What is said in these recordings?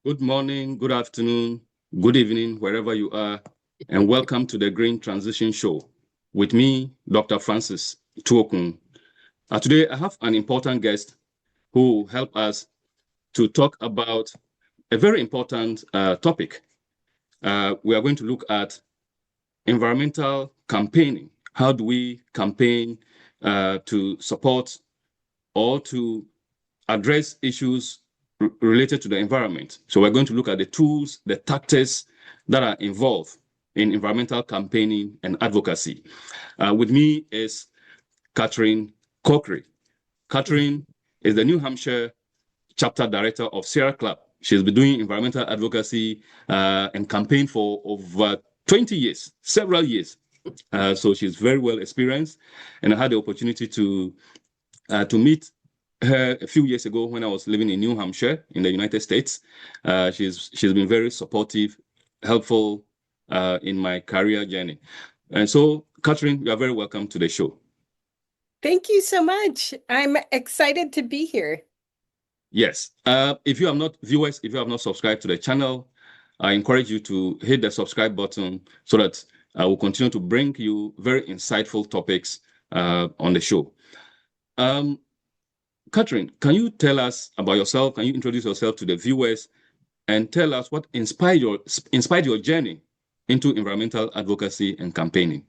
Good morning, good afternoon, good evening, wherever you are, and welcome to the Green Transition Show with me, Dr. Francis Toku. Today, I have an important guest who will help us to talk about a very important topic. We are going to look at environmental campaigning. How do we campaign to support or to address issues related to the environment? So we're going to look at the tools, the tactics that are involved in environmental campaigning and advocacy. With me is Katherine Corkery. Katherine is the New Hampshire Chapter Director of Sierra Club. She's been doing environmental advocacy and campaign for over 20 years, several years. So she's very well experienced, and I had the opportunity to meet her a few years ago when I was living in New Hampshire in the United States. She's been very supportive, helpful in my career journey. And so, Katherine, you are very welcome to the show. Thank you so much. I'm excited to be here. Yes. If you have not subscribed to the channel, I encourage you to hit the subscribe button so that I will continue to bring you very insightful topics on the show. Katherine, can you tell us about yourself? Can you introduce yourself to the viewers and tell us what inspired your journey into environmental advocacy and campaigning?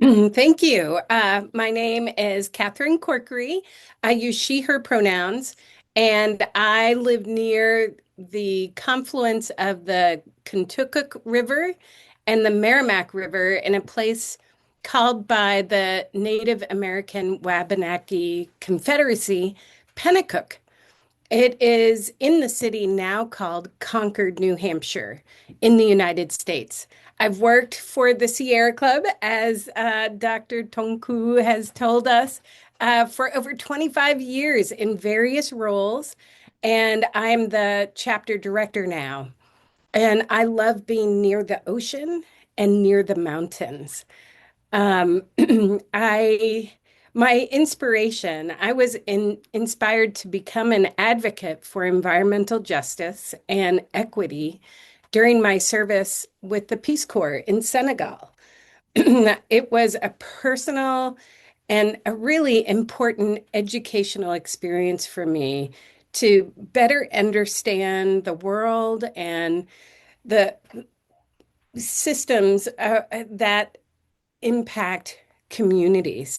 Thank you. My name is Katherine Corkery. I use she, her pronouns, and I live near the confluence of the Kentucky River and the Merrimack River in a place called by the Native American Wabanaki Confederacy, Pennacook. It is in the city now called Concord, New Hampshire, in the United States. I've worked for the Sierra Club, as Dr. Toku has told us, for over 25 years in various roles, and I'm the chapter director now. And I love being near the ocean and near the mountains. Um, my inspiration, I was inspired to become an advocate for environmental justice and equity during my service with the Peace Corps in Senegal. It was a personal and a really important educational experience for me to better understand the world and the systems that impact communities,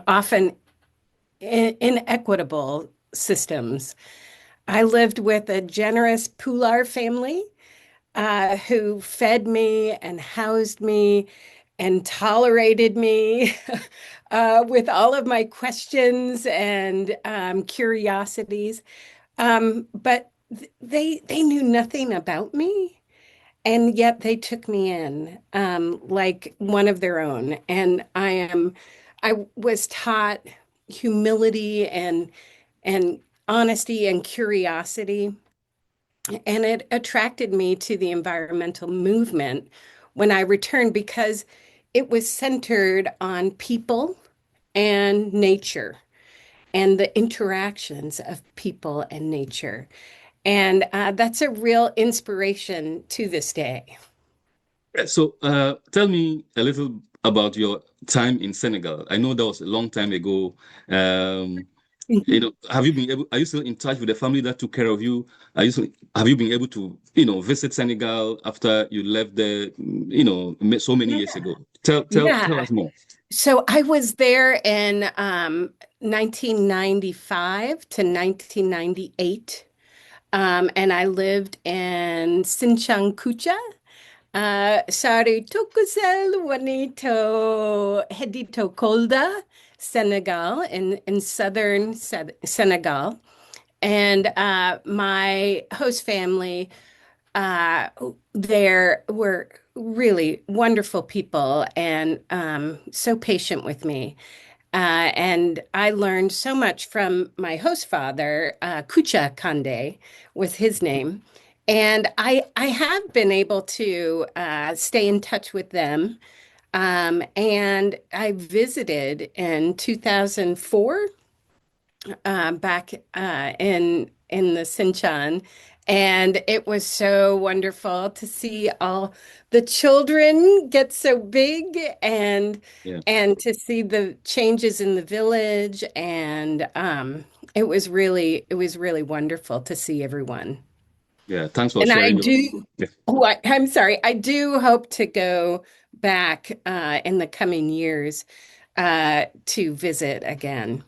often inequitable systems. I lived with a generous Pular family who fed me and housed me and tolerated me with all of my questions and curiosities. But they knew nothing about me. And yet they took me in like one of their own. And I was taught humility and honesty and curiosity. And it attracted me to the environmental movement when I returned because it was centered on people and nature and the interactions of people and nature. And that's a real inspiration to this day. So, tell me a little about your time in Senegal. I know that was a long time ago. Are you still in touch with the family that took care of you? Have you been able to, visit Senegal after you left there, so many years ago? Tell Yeah. us more. So I was there in 1995 to 1998. And I lived in Sinchang Kucha. Sorry, Tokusel Wanito Hedito Kolda, Senegal, in southern Senegal. And my host family uh, there were really wonderful people and so patient with me. And I learned so much from my host father, Kucha Kande was his name. And I have been able to stay in touch with them. And I visited in 2004 back in the Sinchan, And it was so wonderful to see all the children get so big Yeah. and to see the changes in the village. And it was really wonderful to see everyone. Yeah. Thanks for And I sharing your. do, Yeah. oh, I'm sorry, I do hope to go back in the coming years to visit again.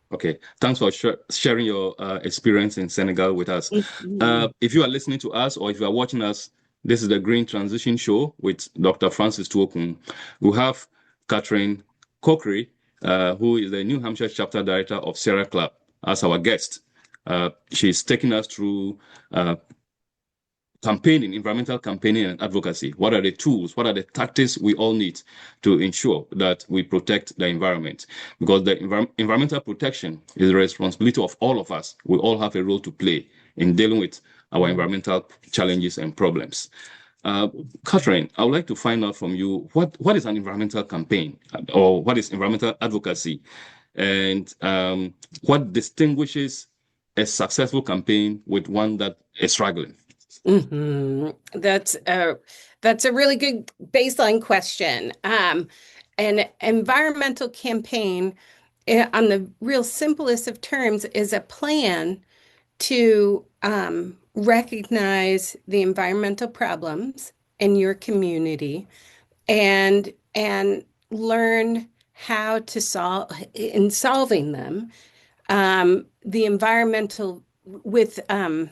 Okay. Thanks for sharing your experience in Senegal with us. Mhm. If you are listening to us or if you are watching us, this is the Green Transition Show with Dr. Francis Tuokun. We have Katherine Corkery, who is the New Hampshire Chapter Director of Sierra Club, as our guest. She's taking us through campaigning, environmental campaigning and advocacy. What are the tools? What are the tactics we all need to ensure that we protect the environment? Because the environmental protection is the responsibility of all of us. We all have a role to play in dealing with our environmental challenges and problems. Uh, Katherine, I would like to find out from you what is an environmental campaign or what is environmental advocacy, and what distinguishes a successful campaign with one that is struggling. hmm that's a really good baseline question. An environmental campaign, on the real simplest of terms, is a plan to recognize the environmental problems in your community and learn how to solve in solving them. The environmental with and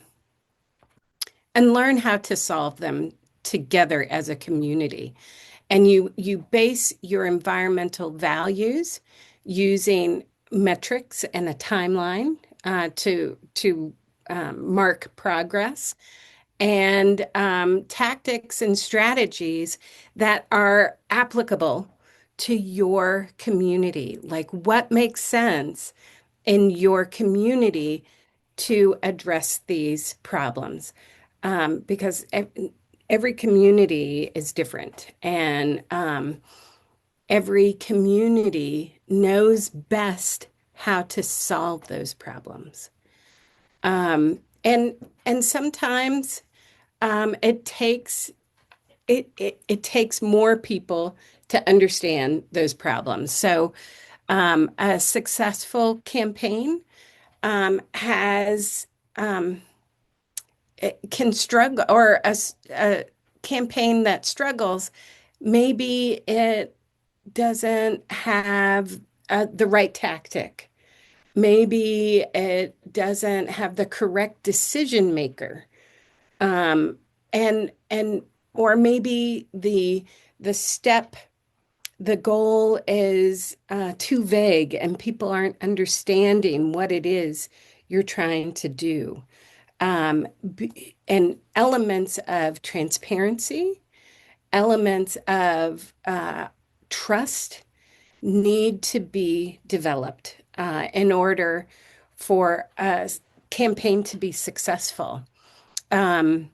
learn how to solve them together as a community. And you base your environmental values using metrics and a timeline to mark progress and tactics and strategies that are applicable to your community. Like what makes sense in your community to address these problems, because every community is different, and every community knows best how to solve those problems. And sometimes it takes more people to understand those problems. So a successful campaign has it can struggle, or a campaign that struggles, maybe it doesn't have the right tactic. Maybe it doesn't have the correct decision maker. And or maybe the step, the goal is too vague and people aren't understanding what it is you're trying to do. And elements of transparency, elements of trust need to be developed in order for a campaign to be successful. Um,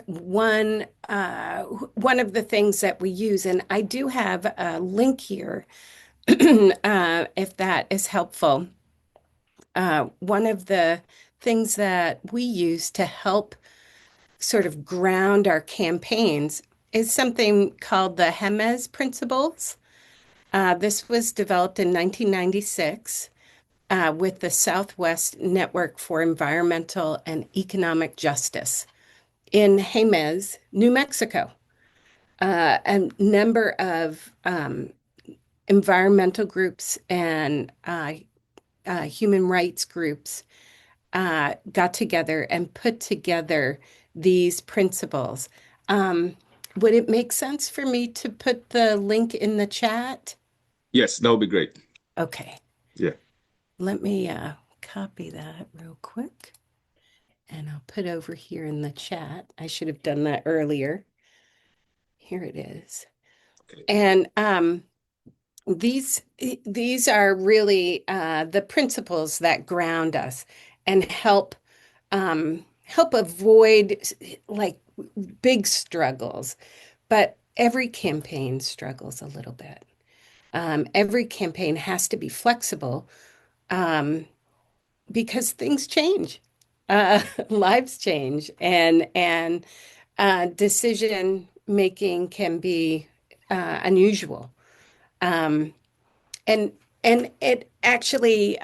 one of the things that we use, and I do have a link here, if that is helpful. One of the things that we use to help sort of ground our campaigns is something called the Jemez principles. This was developed in 1996 with the Southwest Network for Environmental and Economic Justice in Jemez, New Mexico. A number of environmental groups and human rights groups got together and put together these principles. Um, would it make sense for me to put the link in the chat? Yes, that would be great. Okay, Yeah. let me copy that real quick and I'll put over here in the chat. I should have done that earlier. Here it is. Okay. And these these are really the principles that ground us and help avoid like big struggles. But every campaign struggles a little bit. Every campaign has to be flexible, um, because things change. lives change, and decision making can be unusual. Um, and it actually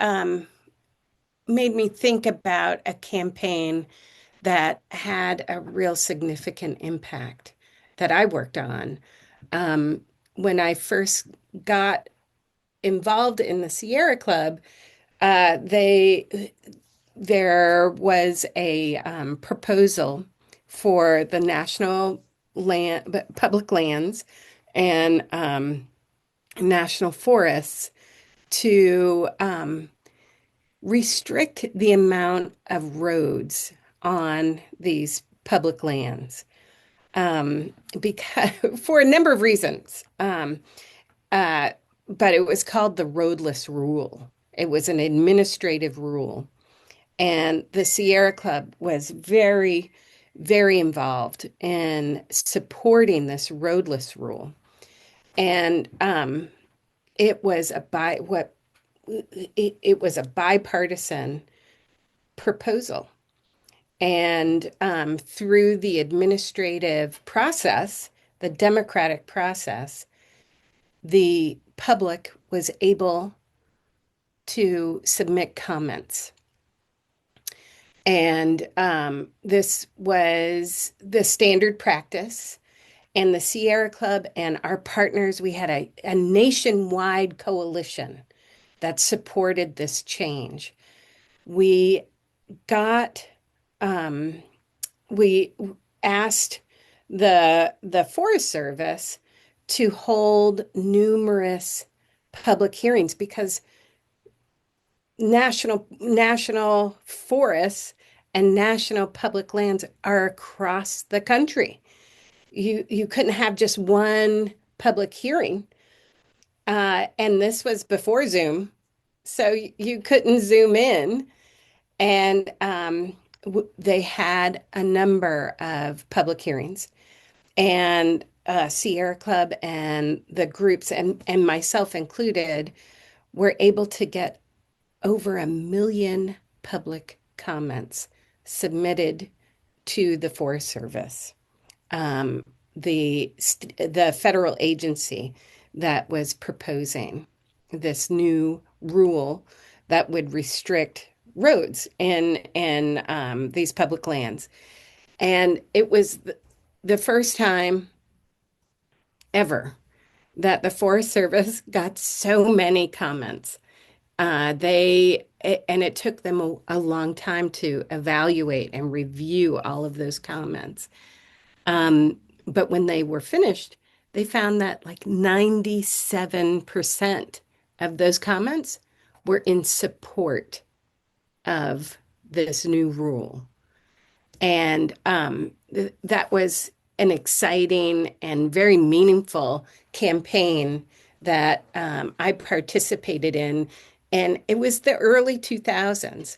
made me think about a campaign that had a real significant impact that I worked on. When I first got involved in the Sierra Club, they there was a proposal for the national land, public lands, and national forests to restrict the amount of roads on these public lands, because for a number of reasons. Uh, but it was called the roadless rule. It was an administrative rule. And the Sierra Club was very, very involved in supporting this roadless rule. And it was a it was a bipartisan proposal. And through the administrative process, the democratic process, the public was able to submit comments. And this was the standard practice. And the Sierra Club and our partners, we had a nationwide coalition that supported this change. We got, we asked the Forest Service to hold numerous public hearings because national forests and national public lands are across the country. You couldn't have just one public hearing, and this was before Zoom, so you couldn't zoom in. And they had a number of public hearings, and Sierra Club and the groups, and myself included, were able to get over 1 million public comments submitted to the Forest Service, the federal agency that was proposing this new rule that would restrict roads in these public lands. And it was the first time ever that the Forest Service got so many comments. And it took them a long time to evaluate and review all of those comments. But when they were finished, they found that like 97% of those comments were in support of this new rule. And that was an exciting and very meaningful campaign that I participated in. And it was the early 2000s.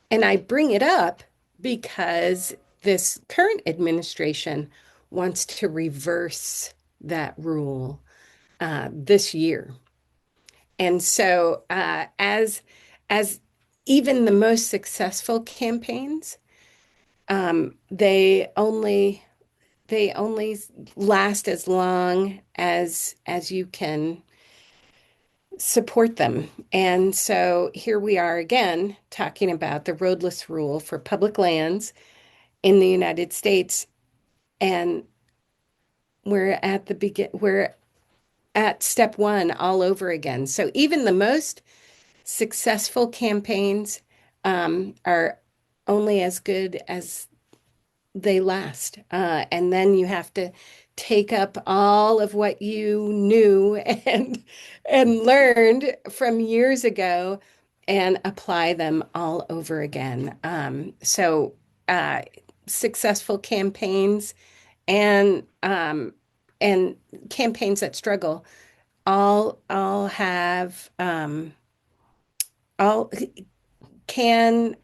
And I bring it up because this current administration wants to reverse that rule this year. And so as even the most successful campaigns, they only last as long as you can support them. And so here we are again talking about the roadless rule for public lands in the United States, and we're at step one all over again. So even the most successful campaigns are only as good as they last. And then you have to take up all of what you knew and learned from years ago and apply them all over again. So successful campaigns and campaigns that struggle all have all can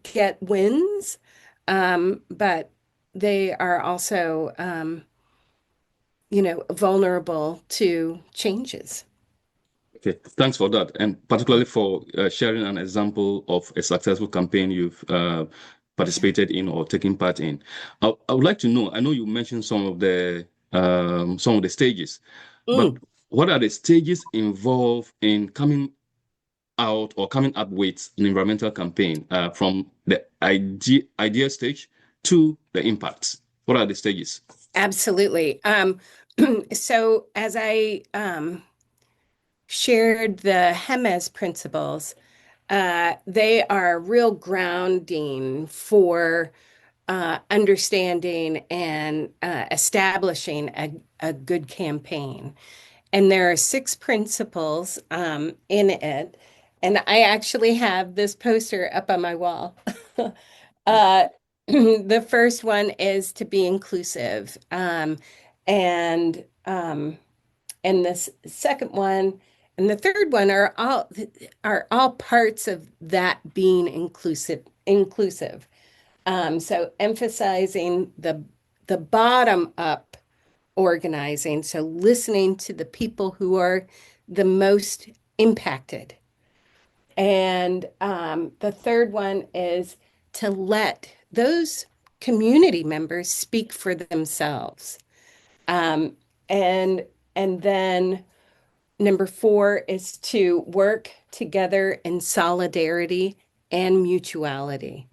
get wins, but they are also vulnerable to changes. Okay, thanks for that, and particularly for sharing an example of a successful campaign you've participated in or taken part in. I would like to know, I know you mentioned some of the stages, but Mm, what are the stages involved in coming out or coming up with an environmental campaign from the idea stage to the impact? What are the stages? absolutely. So as I shared the Jemez principles, they are real grounding for understanding and establishing a good campaign. And there are six principles in it. And I actually have this poster up on my wall. uh, the first one is to be inclusive. And this second one and the third one are all parts of that being inclusive. So emphasizing the bottom up organizing, so listening to the people who are the most impacted. And the third one is to let those community members speak for themselves. Um, and and then number four is to work together in solidarity and mutuality,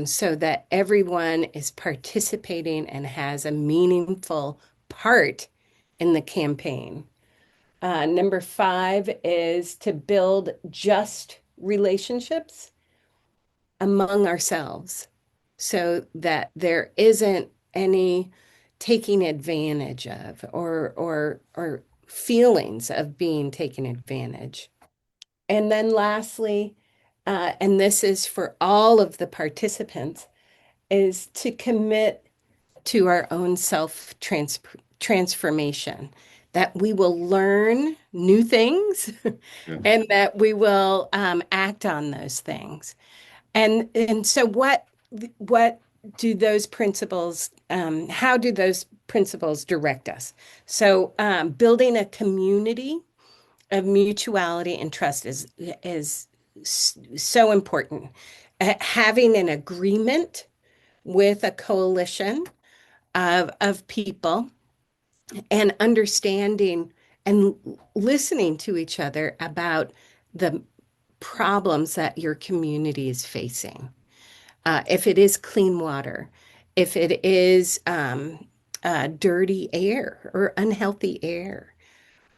so that everyone is participating and has a meaningful part in the campaign. Number five is to build just relationships among ourselves so that there isn't any taking advantage of or feelings of being taken advantage. And then lastly, and this is for all of the participants, is to commit to our own transformation, that we will learn new things Yeah. and that we will act on those things. And so what do those principles, how do those principles direct us? So building a community of mutuality and trust is so important. Having an agreement with a coalition of people and understanding and listening to each other about the problems that your community is facing. If it is clean water, if it is dirty air or unhealthy air,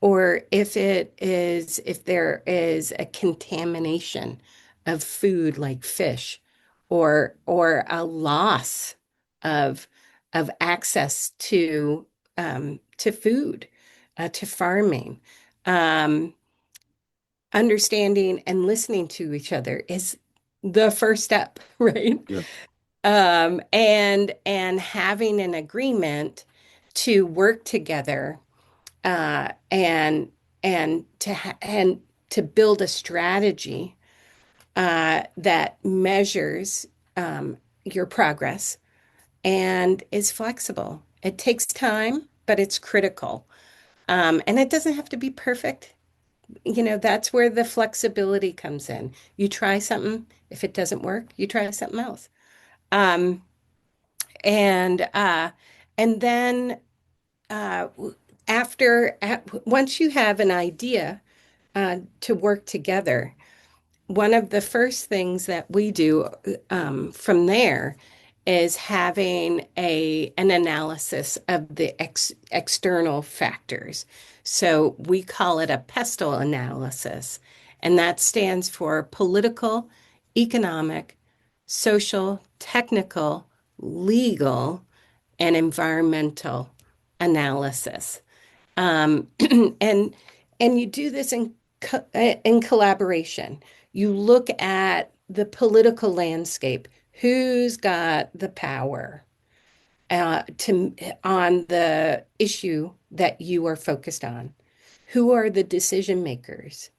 or if there is a contamination of food like fish, or a loss of access to food, to farming. Um, Understanding and listening to each other is the first step, right? Yeah. And having an agreement to work together, uh, and and to build a strategy that measures your progress and is flexible. It takes time, but it's critical. And it doesn't have to be perfect. That's where the flexibility comes in. You try something. If it doesn't work, you try something else. Um, and and then uh, once you have an idea to work together, one of the first things that we do from there is having an analysis of the external factors. So we call it a PESTLE analysis, and that stands for political, economic, social, technical, legal, and environmental analysis. Um, and and you do this in collaboration. You look at the political landscape. Who's got the power to on the issue that you are focused on? Who are the decision makers?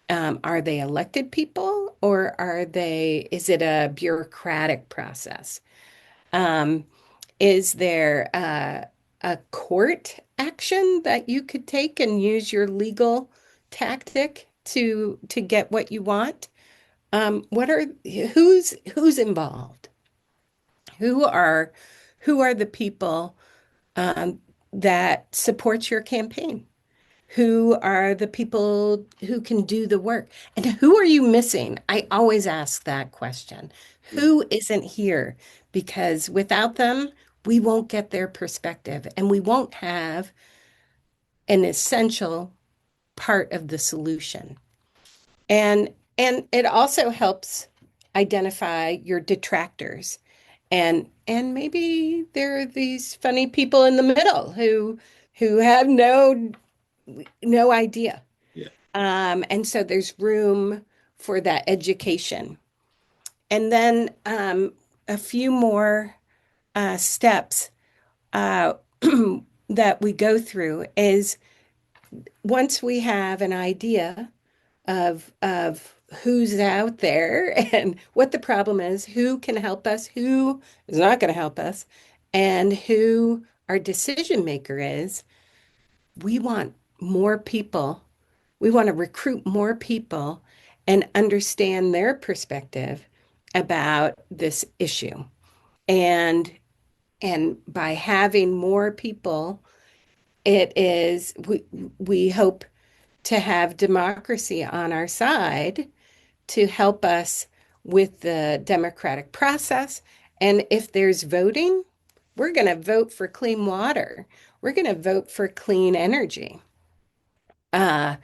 Are they elected people, or is it a bureaucratic process? Um, is there a court action that you could take and use your legal tactic to get what you want? What are who's involved? Who are who are the people that support your campaign? Who are the people who can do the work? And who are you missing? I always ask that question. Who isn't here? Because without them, we won't get their perspective and we won't have an essential part of the solution. And it also helps identify your detractors. And maybe there are these funny people in the middle who have no idea. Yeah. And so there's room for that education. And then a few more steps uh, that we go through is once we have an idea of who's out there and what the problem is, who can help us, who is not going to help us, and who our decision maker is, we want more people. We want to recruit more people and understand their perspective about this issue. And by having more people, it is we hope to have democracy on our side to help us with the democratic process. And if there's voting, we're going to vote for clean water. We're going to vote for clean energy. Uh,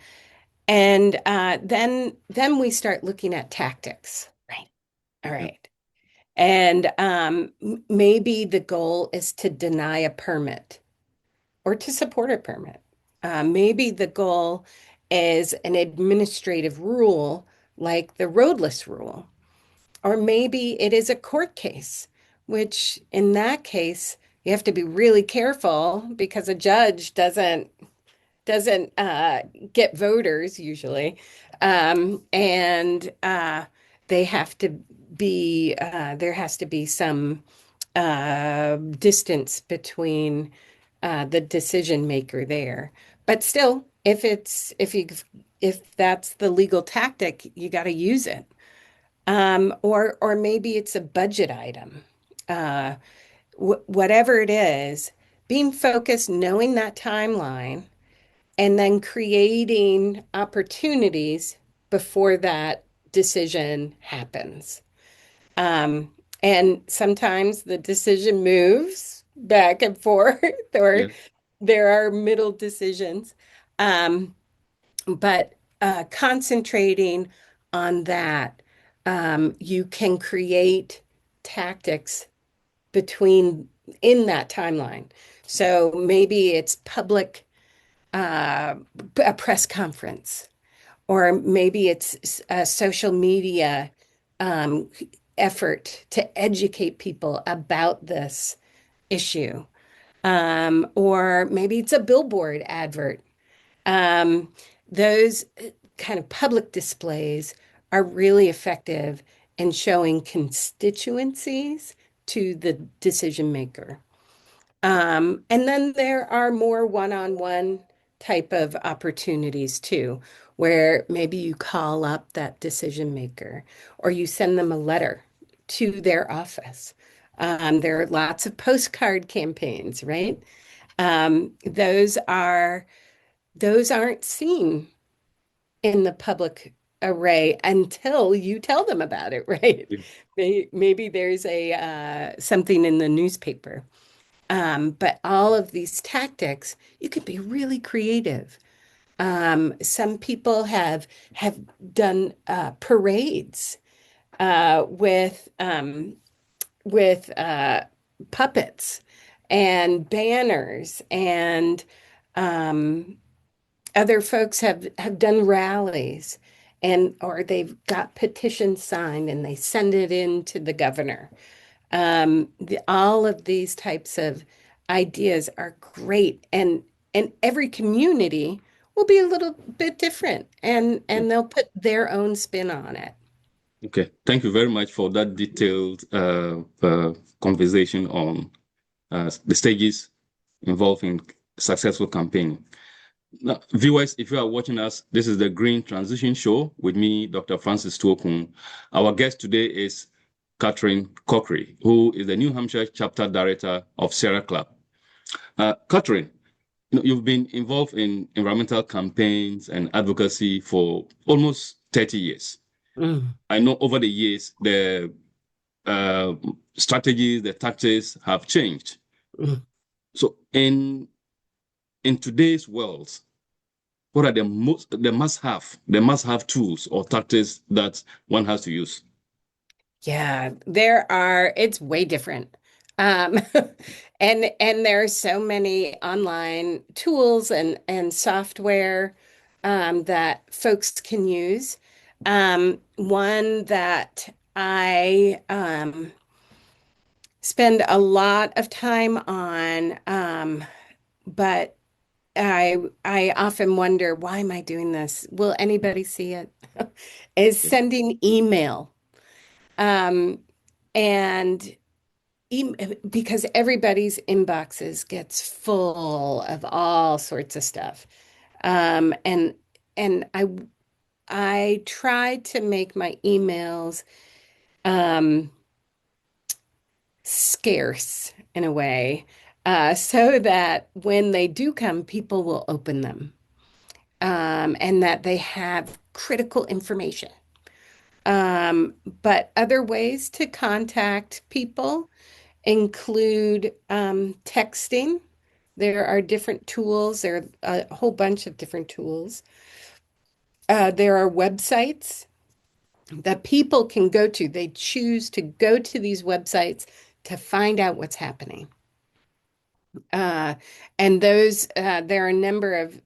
and then we start looking at tactics. Right. All Yeah. right. And maybe the goal is to deny a permit or to support a permit. Maybe the goal is an administrative rule like the roadless rule. Or maybe it is a court case, which in that case, you have to be really careful because a judge doesn't get voters usually, and they have to be there has to be some distance between the decision maker there. But still, if that's the legal tactic, you got to use it. Or maybe it's a budget item. Uh, whatever it is, being focused, knowing that timeline, and then creating opportunities before that decision happens. Um, and sometimes the decision moves back and forth, or Yeah. there are middle decisions. Um, but concentrating on that, you can create tactics between in that timeline. So maybe it's public uh, a press conference, or maybe it's a social media um, effort to educate people about this issue. Or maybe it's a billboard advert. Um, those kind of public displays are really effective in showing constituencies to the decision maker. And then there are more one-on-one type of opportunities too, where maybe you call up that decision maker or you send them a letter to their office. There are lots of postcard campaigns, right? Those aren't seen in the public array until you tell them about it, right? Yeah. Maybe there's a something in the newspaper. But all of these tactics, you could be really creative. Some people have done parades with puppets and banners, and um, other folks have done rallies, and or they've got petitions signed and they send it in to the governor. All of these types of ideas are great, and every community will be a little bit different, and Yeah. they'll put their own spin on it. Okay. Thank you very much for that detailed conversation on the stages involved in successful campaigning. Now, viewers, if you are watching us, this is the Green Transition Show with me, Dr. Francis Toku. Our guest today is Katherine Corkery, who is the New Hampshire Chapter Director of Sierra Club. Katherine, you've been involved in environmental campaigns and advocacy for almost 30 years. I know over the years, the strategies, the tactics have changed. So in today's world, what are the must-have tools or tactics that one has to use? Yeah, it's way different. Um, and there are so many online tools and software that folks can use. One that I spend a lot of time on, but I often wonder, why am I doing this? Will anybody see it? Is sending email. Um, and because everybody's inboxes gets full of all sorts of stuff. And I try to make my emails um, scarce in a way, so that when they do come, people will open them, and that they have critical information. But other ways to contact people include texting. There are different tools. There are a whole bunch of different tools. There are websites that people can go to. They choose to go to these websites to find out what's happening. Uh, and there are a number of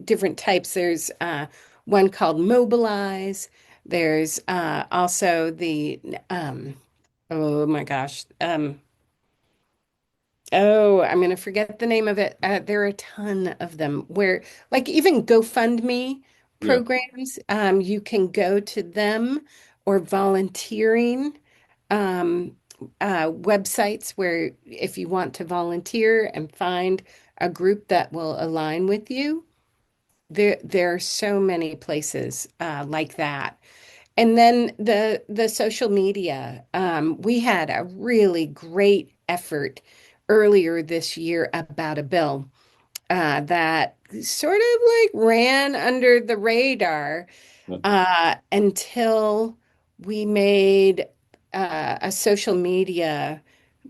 different types. There's one called Mobilize. There's also oh my gosh. Oh, I'm going to forget the name of it. There are a ton of them where, like, even GoFundMe Yeah, programs, you can go to them, or volunteering um, websites where if you want to volunteer and find a group that will align with you, there are so many places like that. And then the social media. We had a really great effort earlier this year about a bill that sort of like ran under the radar yeah, until we made a social media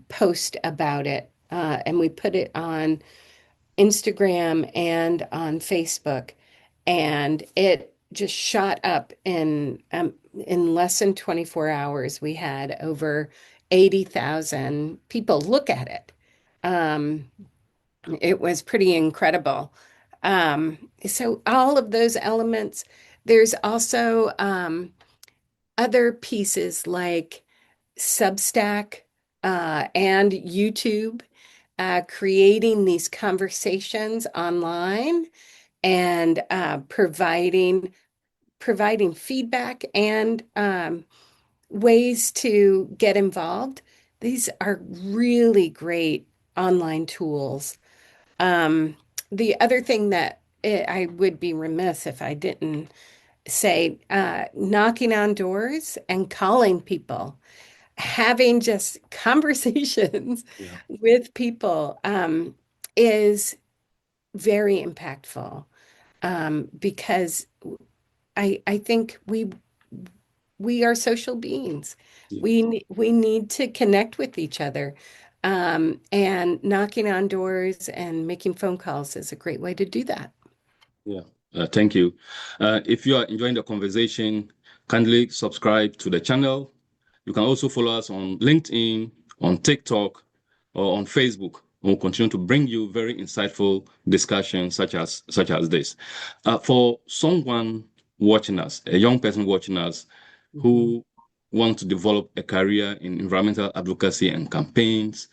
post about it, and we put it on Instagram and on Facebook, and it just shot up in less than 24 hours. We had over 80,000 people look at it. Um, it was pretty incredible. So all of those elements. There's also other pieces like Substack and YouTube, creating these conversations online and providing feedback and ways to get involved. These are really great online tools. Um, the other thing that I would be remiss if I didn't say, knocking on doors and calling people, having just conversations yeah, with people is very impactful, because I think we are social beings. yeah, We need to connect with each other. And knocking on doors and making phone calls is a great way to do that. yeah. Thank you. If you are enjoying the conversation, kindly subscribe to the channel. You can also follow us on LinkedIn, on TikTok, or on Facebook. We'll continue to bring you very insightful discussions such as this. For someone watching us, a young person watching us Mhm. who wants to develop a career in environmental advocacy and campaigns,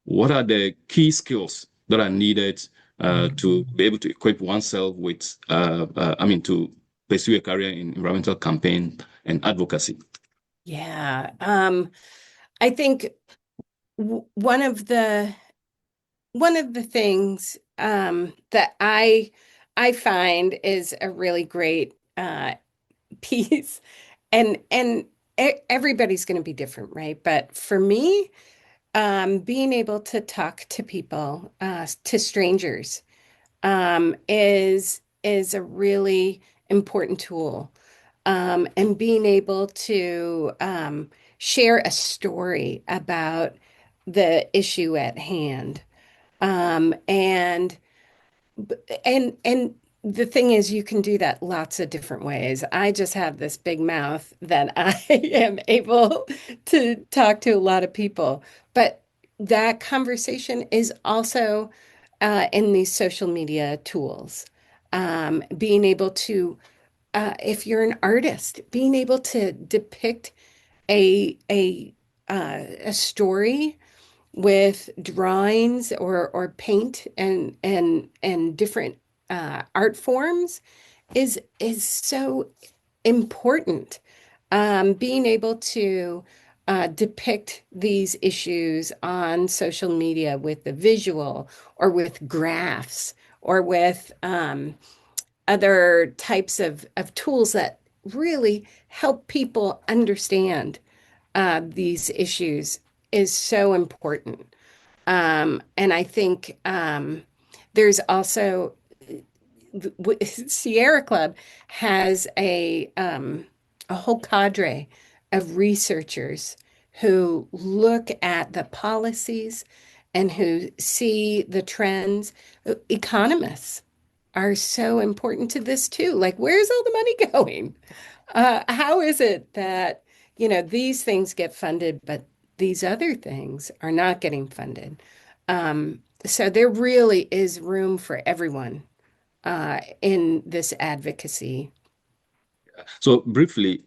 what are the key skills that are needed to be able to equip oneself with, to pursue a career in environmental campaign and advocacy? Yeah. I think one of the things that I find is a really great piece, and everybody's going to be different, right? But for me, being able to talk to people, to strangers, is a really important tool. And being able to share a story about the issue at hand. Um, and and the thing is, you can do that lots of different ways. I just have this big mouth that I am able to talk to a lot of people. But that conversation is also in these social media tools. Being able to, if you're an artist, being able to depict a story with drawings or paint and different art forms is so important. Being able to depict these issues on social media with the visual or with graphs or with other types of tools that really help people understand these issues is so important. And I think there's also Sierra Club has a whole cadre of researchers who look at the policies and who see the trends. Economists are so important to this too. Like, where's all the money going? How is it that, these things get funded, but these other things are not getting funded? So there really is room for everyone in this advocacy. So briefly,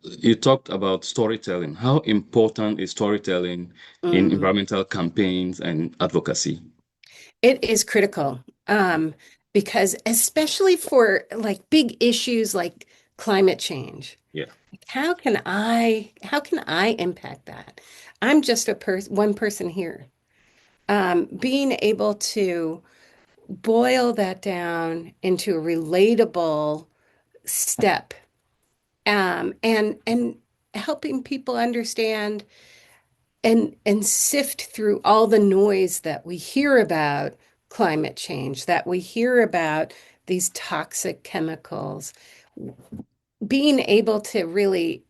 you talked about storytelling. How important is storytelling in Mm. environmental campaigns and advocacy? It is critical, because especially for like big issues like climate change, Yeah. how can I impact that? I'm just one person here. Being able to boil that down into a relatable step, and helping people understand and sift through all the noise that we hear about climate change, that we hear about these toxic chemicals, being able to really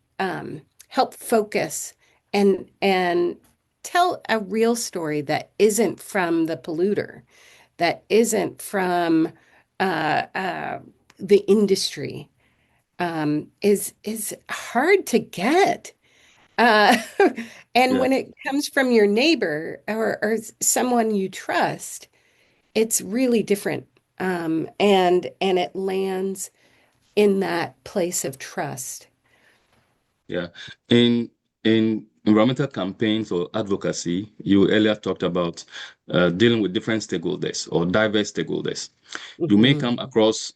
help focus and tell a real story that isn't from the polluter, that isn't from uh, uh, the industry, is hard to get. Uh, and Yeah. when it comes from your neighbor or someone you trust, it's really different. And it lands in that place of trust. Yeah. In in environmental campaigns or advocacy, you earlier talked about dealing with different stakeholders or diverse stakeholders. You may Mhm. come across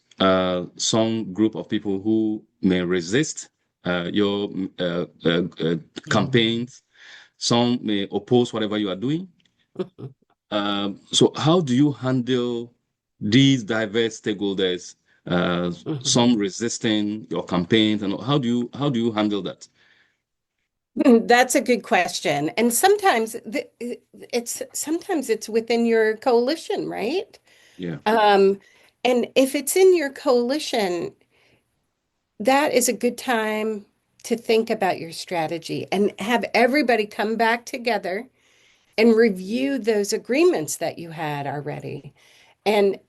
some group of people who may resist your campaigns. Some may oppose whatever you are doing. So how do you handle these diverse stakeholders, Mhm. some resisting your campaigns, and how do you handle that? That's a good question. And sometimes it's within your coalition, right? Yeah. Um, and if it's in your coalition, that is a good time to think about your strategy and have everybody come back together and review those agreements that you had already. And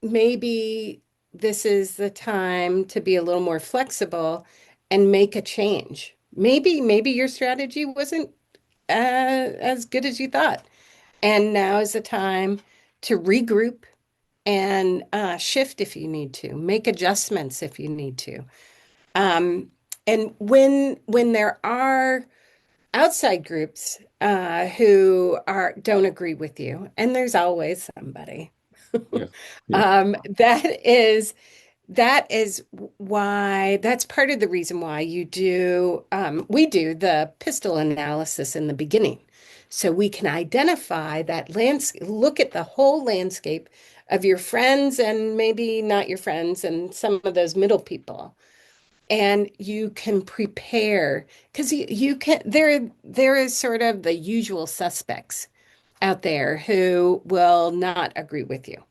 maybe this is the time to be a little more flexible and make a change. Maybe your strategy wasn't as good as you thought. And now is the time to regroup and shift if you need to, make adjustments if you need to. Um, and when there are outside groups who are don't agree with you, and there's always somebody, Yeah. Yeah. that is why that's part of the reason why we do the PESTLE analysis in the beginning so we can identify that landscape, look at the whole landscape of your friends and maybe not your friends and some of those middle people. And you can prepare because you can there is sort of the usual suspects out there who will not agree with you.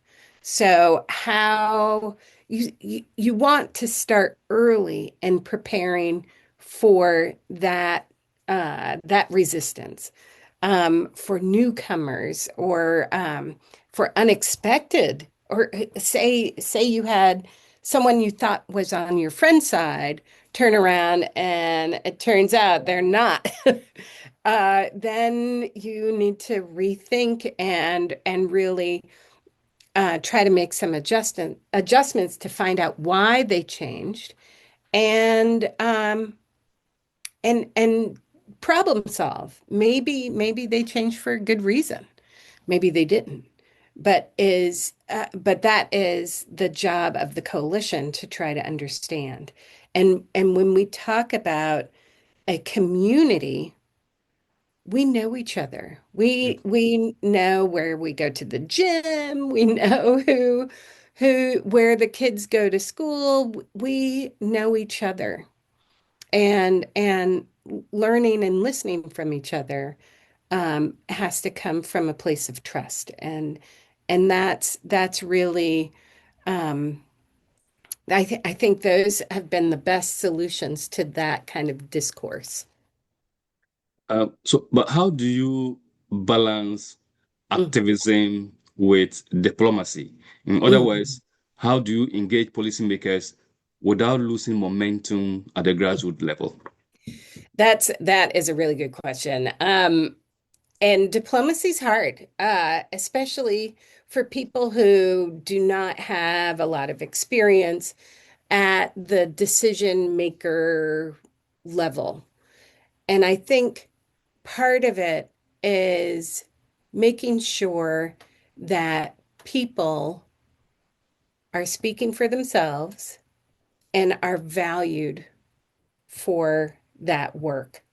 So how you want to start early in preparing for that resistance, for newcomers or for unexpected, or say you had someone you thought was on your friend's side turn around and it turns out they're not. Then you need to rethink and really try to make some adjustments to find out why they changed and and problem solve. Maybe they changed for a good reason. Maybe they didn't. But that is the job of the coalition to try to understand. And when we talk about a community, we know each other. We know where we go to the gym. We know who where the kids go to school. We know each other. And learning and listening from each other has to come from a place of trust. And that's really I think those have been the best solutions to that kind of discourse. But how do you balance Mm, activism with diplomacy? In other mm, words, how do you engage policymakers without losing momentum at the mm. grassroots level? That is a really good question. And diplomacy's hard, especially for people who do not have a lot of experience at the decision maker level. And I think part of it is making sure that people are speaking for themselves and are valued for that work.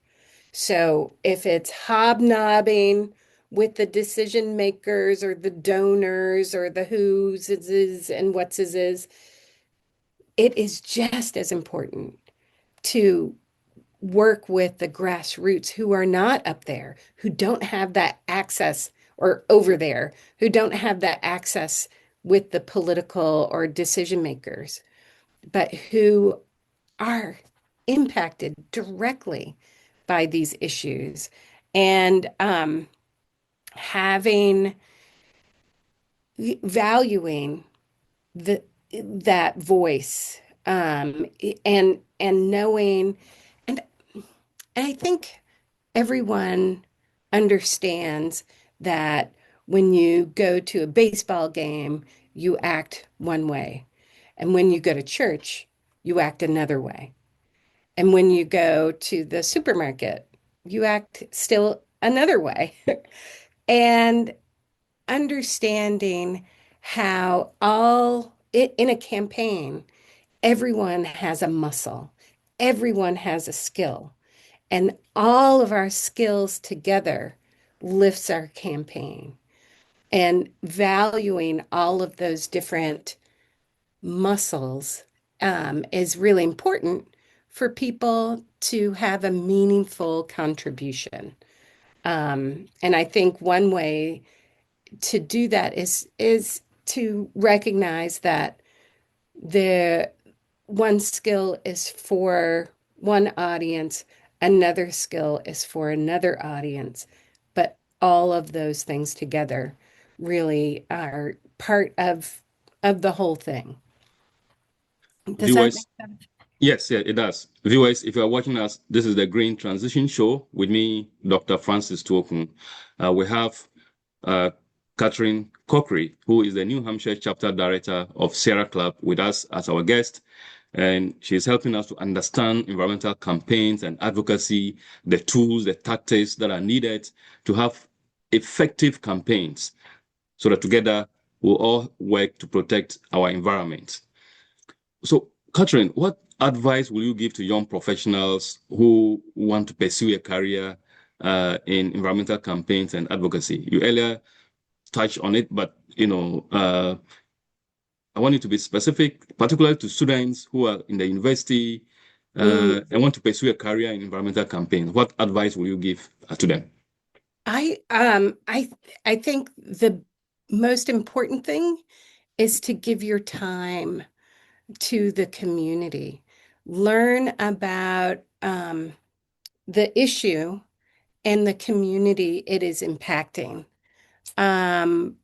So if it's hobnobbing with the decision makers or the donors or the who's is and what's is, it is just as important to work with the grassroots who are not up there, who don't have that access, or over there, who don't have that access with the political or decision makers, but who are impacted directly by these issues. And having valuing the that voice, and knowing, and I think everyone understands that when you go to a baseball game, you act one way. And when you go to church, you act another way. And when you go to the supermarket, you act still another way. And understanding how in a campaign, everyone has a muscle, everyone has a skill, and all of our skills together lifts our campaign. And valuing all of those different muscles is really important for people to have a meaningful contribution. And I think one way to do that is to recognize that the one skill is for one audience, another skill is for another audience, but all of those things together really are part of the whole thing. Does that make Viewers, sense? yes, yeah, it does. Viewers, if you are watching us, this is the Green Transition Show with me, Dr. Francis Toku. We have uh, Katherine Corkery, who is the New Hampshire Chapter Director of Sierra Club, with us as our guest. And she's helping us to understand environmental campaigns and advocacy, the tools, the tactics that are needed to have effective campaigns so that together we'll all work to protect our environment. So, Katherine, what advice will you give to young professionals who want to pursue a career in environmental campaigns and advocacy. You earlier touched on it, but I want you to be specific, particularly to students who are in the university and want to pursue a career in environmental campaigns. What advice will you give to them? I I think the most important thing is to give your time to the community. Learn about the issue and the community it is impacting. Um,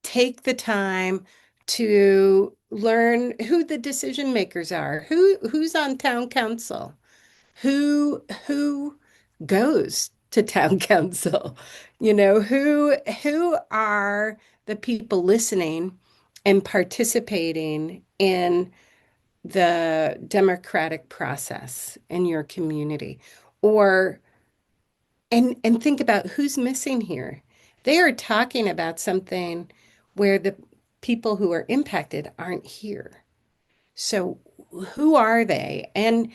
Take the time to learn who the decision makers are, who's on town council, who goes to town council, who are the people listening and participating in the democratic process in your community, or and think about who's missing here. They are talking about something where the people who are impacted aren't here. So who are they? And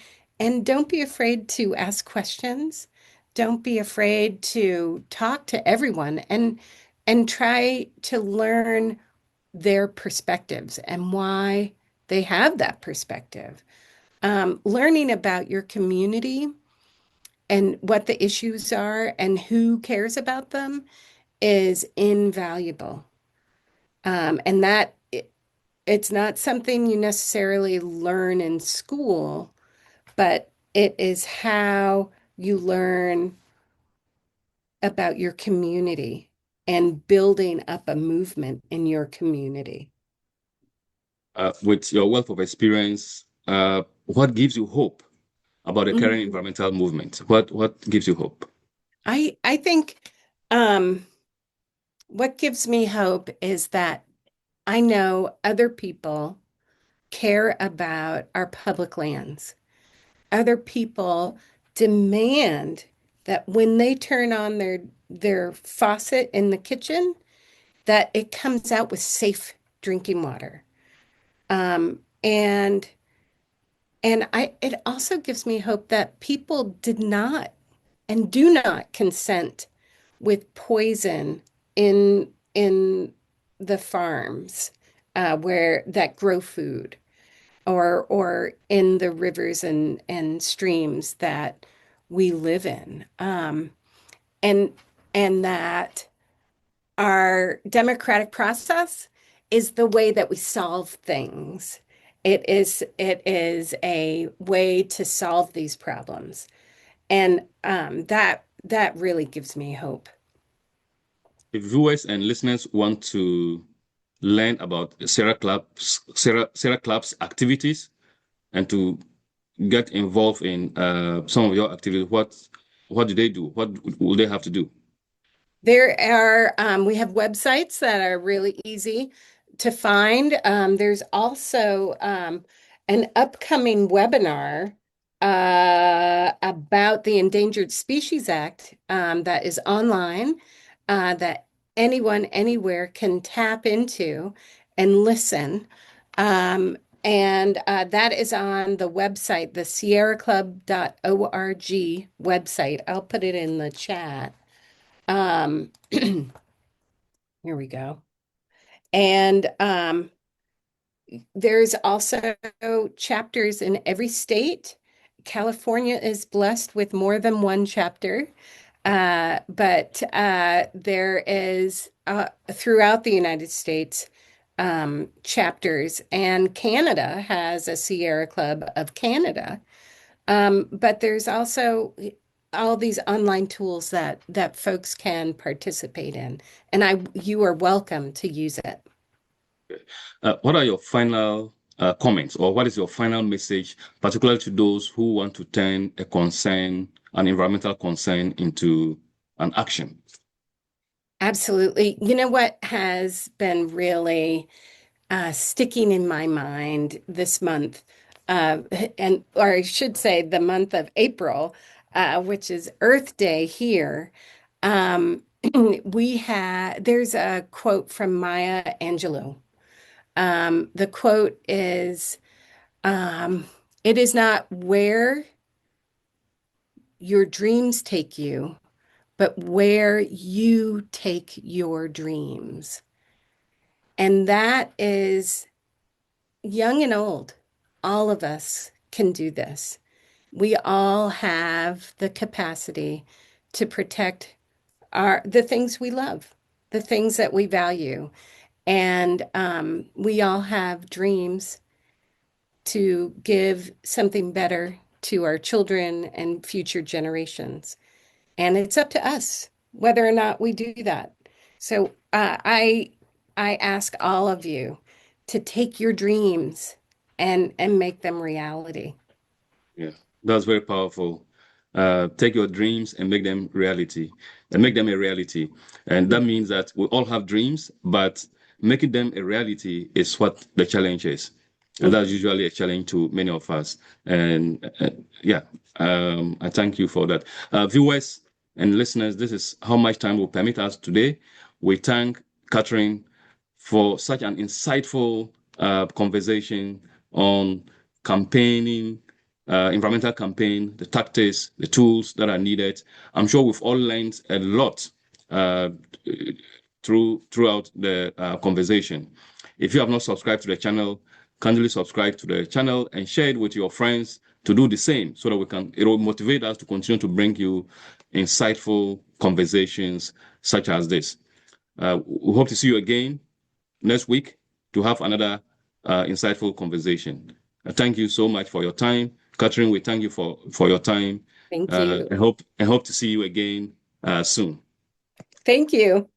don't be afraid to ask questions. Don't be afraid to talk to everyone and try to learn their perspectives and why they have that perspective. Learning about your community and what the issues are and who cares about them is invaluable. And it's not something you necessarily learn in school, but it is how you learn about your community and building up a movement in your community. With your wealth of experience, what gives you hope about the current Mhm. environmental movement? What gives you hope? I think um, what gives me hope is that I know other people care about our public lands. Other people demand that when they turn on their faucet in the kitchen, that it comes out with safe drinking water. And it also gives me hope that people did not and do not consent with poison in the farms where that grow food or in the rivers and streams that we live in. And and that our democratic process is the way that we solve things. It is a way to solve these problems. And that really gives me hope. If viewers and listeners want to learn about Sarah Club's activities and to get involved in some of your activities, what do they do? What will they have to do? We have websites that are really easy to find. There's also an upcoming webinar about the Endangered Species Act that is online that anyone anywhere can tap into and listen. And that is on the website, the sierraclub.org website. I'll put it in the chat. Here we go. And there's also chapters in every state. California is blessed with more than one chapter, but there is throughout the United States chapters, and Canada has a Sierra Club of Canada. But there's also all these online tools that folks can participate in, and you are welcome to use it. What are your final comments, or what is your final message, particularly to those who want to turn a concern, an environmental concern, into an action? Absolutely. You know what has been really sticking in my mind this month, uh, or I should say the month of April, which is Earth Day here. Um, there's a quote from Maya Angelou. The quote is, um, "It is not where your dreams take you, but where you take your dreams. And that is young and old. All of us can do this. We all have the capacity to protect the things we love, the things that we value. And we all have dreams to give something better to our children and future generations. And it's up to us whether or not we do that. So I ask all of you to take your dreams and make them reality. Yeah, that's very powerful. Take your dreams and make them reality, and make them a reality. And that means that we all have dreams, but making them a reality is what the challenge is. And that's usually a challenge to many of us. And yeah, I thank you for that. Viewers and listeners, this is how much time will permit us today. We thank Katherine for such an insightful conversation on campaigning, environmental campaign, the tactics, the tools that are needed. I'm sure we've all learned a lot throughout the conversation. If you have not subscribed to the channel, kindly subscribe to the channel and share it with your friends to do the same, so that it will motivate us to continue to bring you insightful conversations such as this. We hope to see you again next week to have another insightful conversation. Thank you so much for your time. Katherine, we thank you for your time. Thank you. I hope to see you again soon. Thank you.